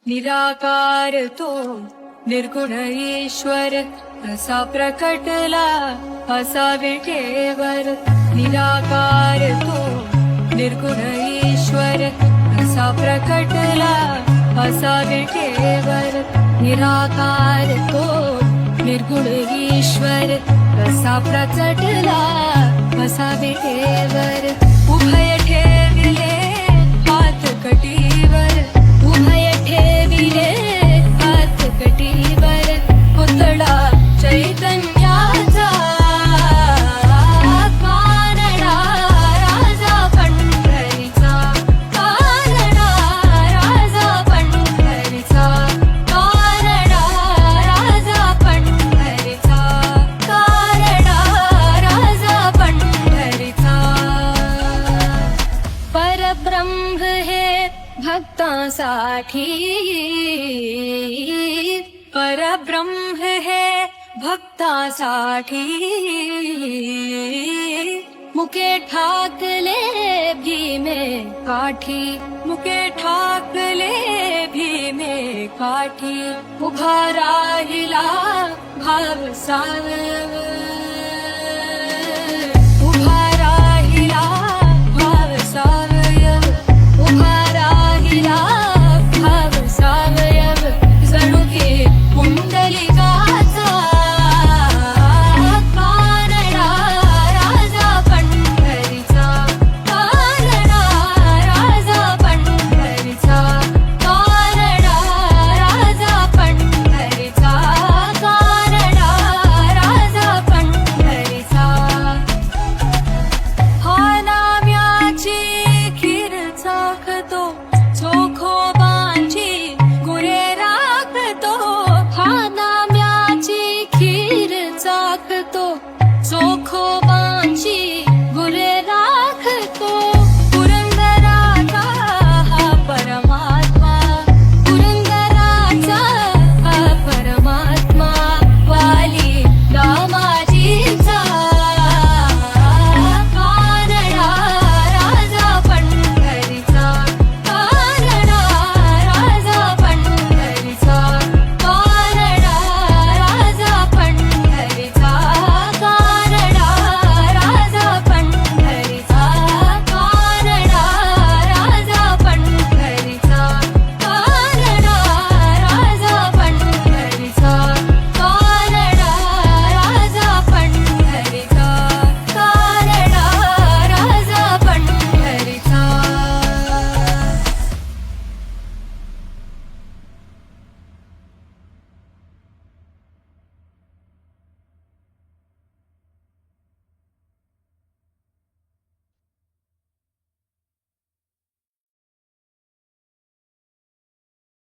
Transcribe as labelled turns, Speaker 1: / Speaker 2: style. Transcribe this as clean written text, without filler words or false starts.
Speaker 1: निराकार तो निर्गुण ईश्वर असा प्रकटला असा विठेवर. निराकार तो निर्गुण ईश्वर असा प्रकटला असा विठेवर. निराकार तो निर्गुण ईश्वर असा प्रकटला असा विठेवर. उभय ठेविले हात कटीवर, उभय ठेविले हात कटीवर. पुतळा चैतन्याचा कानडा राजा पंढरीचा, कानडा राजा पंढरीचा, कानडा राजा पंढरीचा, कानडा राजा पंढरीचा. परब्रह्म हे भक्तांसाठी, परब्रह्म हे भक्तांसाठी. मुके ठाकले भीमे काठी, मुके ठाकले भीमे काठी. उभा राहिला भाव सावर,